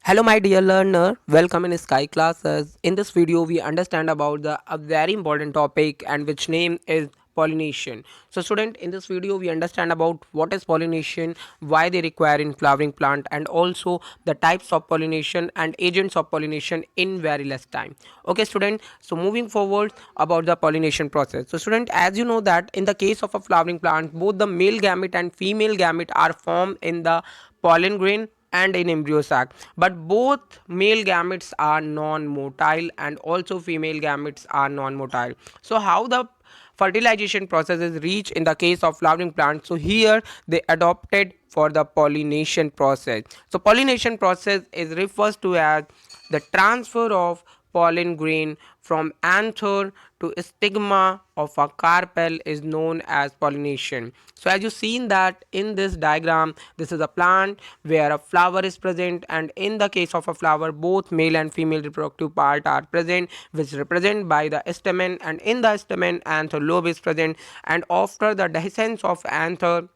Hello my dear learner, welcome in Sky Classes. In this video we understand about the a very important topic and which name is pollination. So student, in this video we understand about what is pollination, why they require in flowering plant, and also the types of pollination and agents of pollination in very less time. Okay student, so moving forward about the pollination process. So student, as you know that in the case of a flowering plant, both the male gamete and female gamete are formed in the pollen grain and in embryo sac, but both male gametes are non-motile and also female gametes are non-motile. So how the fertilization process is reached in the case of flowering plants? So here they adopted for the pollination process. So pollination process is refers to as the transfer of pollen grain from anther to stigma of a carpel is known as pollination. So as you seen that in this diagram, this is a plant where a flower is present, and in the case of a flower both male and female reproductive part are present, which represent by the stamen, and in the stamen anther lobe is present, and after the dehiscence of anther,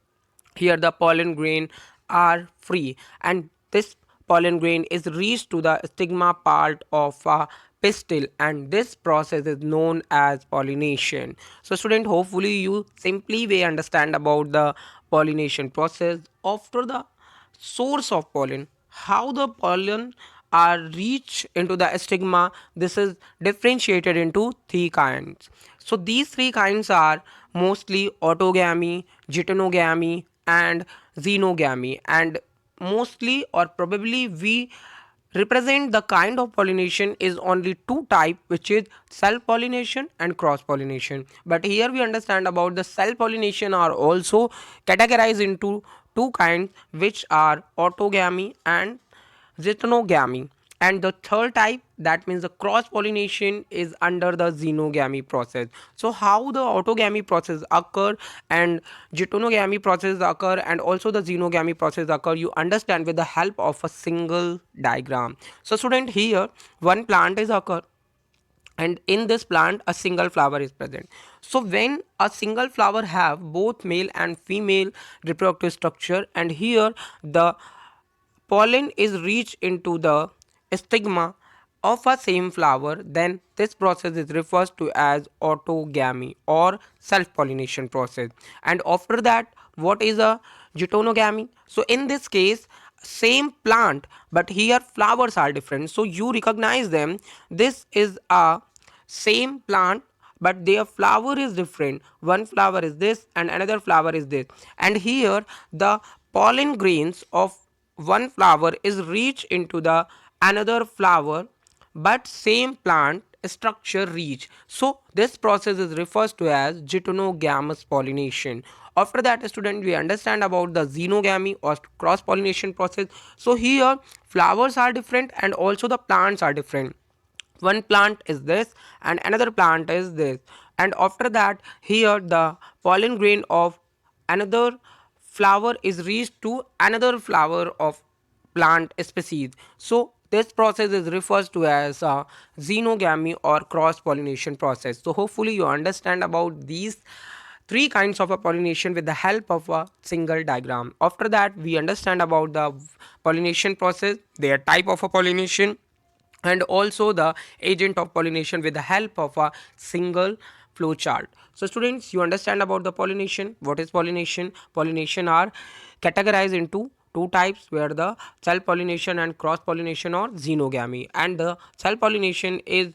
here the pollen grain are free, and this pollen grain is reached to the stigma part of a pistil, and this process is known as pollination. So student, hopefully you simply way understand about the pollination process. After the source of pollen, how the pollen are reached into the stigma, this is differentiated into three kinds. So these three kinds are mostly autogamy, geitonogamy, and xenogamy, and mostly or probably we represent the kind of pollination is only two type, which is self pollination and cross pollination. But here we understand about the self pollination are also categorized into two kinds, which are autogamy and xenogamy, and the third type, that means the cross pollination, is under the xenogamy process. So how the autogamy process occur and geitonogamy process occur and also the xenogamy process occur, you understand with the help of a single diagram. So student, here one plant is occur, and in this plant a single flower is present. So when a single flower have both male and female reproductive structure, and here the pollen is reached into the stigma of a same flower, then this process is referred to as autogamy or self pollination process. And after that, what is a geitonogamy? So in this case, same plant, but here flowers are different, so you recognize them. This is a same plant, but their flower is different. One flower is this and another flower is this, and here the pollen grains of one flower is reach into the another flower, but same plant structure reach. So this process is refers to as geitonogamy pollination. After that student, we understand about the xenogamy or cross pollination process. So here flowers are different and also the plants are different. One plant is this and another plant is this, and after that here the pollen grain of another flower is reached to another flower of plant species. So this process is referred to as xenogamy or cross pollination process. So hopefully you understand about these three kinds of a pollination with the help of a single diagram. After that we understand about the pollination process, their type of a pollination, and also the agent of pollination with the help of a single flow chart. So students, you understand about the pollination. What is pollination? Pollination are categorized into two types, where the self pollination and cross pollination or xenogamy, and the self pollination is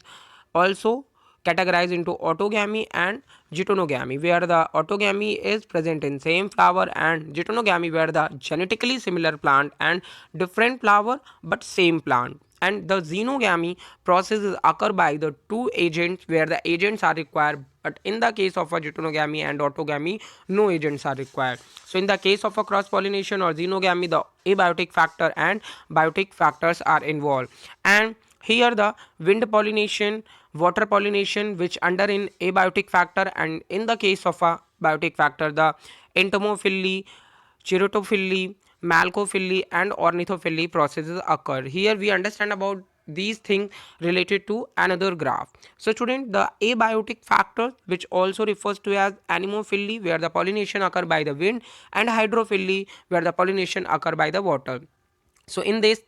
also categorized into autogamy and geitonogamy, where the autogamy is present in same flower, and geitonogamy where the genetically similar plant and different flower but same plant. And the xenogamy processes occur by the two agents, where the agents are required, but in the case of a geitonogamy and autogamy, no agents are required. So in the case of a cross pollination or xenogamy, the abiotic factor and biotic factors are involved, and here the wind pollination, water pollination, which under in abiotic factor, and in the case of a biotic factor, the entomophily, cherotophily, malcophily, and ornithophily processes occur. Here we understand about these things related to another graph. So student, the abiotic factor, which also refers to as anemophily, where the pollination occur by the wind, and hydrophily, where the pollination occur by the water. So in this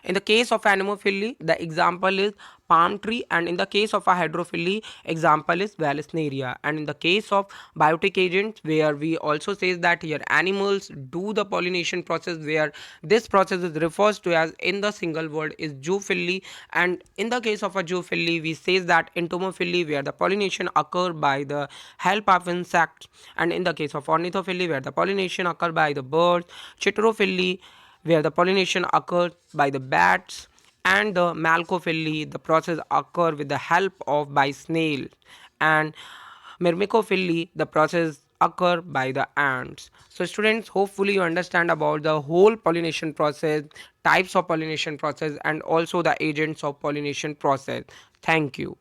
In the case of anemophily, the example is palm tree, and in the case of a hydrophily, example is Vallisneria. And in the case of biotic agents, where we also says that here animals do the pollination process, where this process is refers to as in the single word is zoophily. And in the case of a zoophily, we says that entomophily, where the pollination occur by the help of insects. And in the case of ornithophily, where the pollination occur by the birds. Chitrophily, where the pollination occurs by the bats. And the malcophily, the process occur with the help of by snail. And myrmecophily, the process occur by the ants. So students, hopefully you understand about the whole pollination process, types of pollination process, and also the agents of pollination process. Thank you.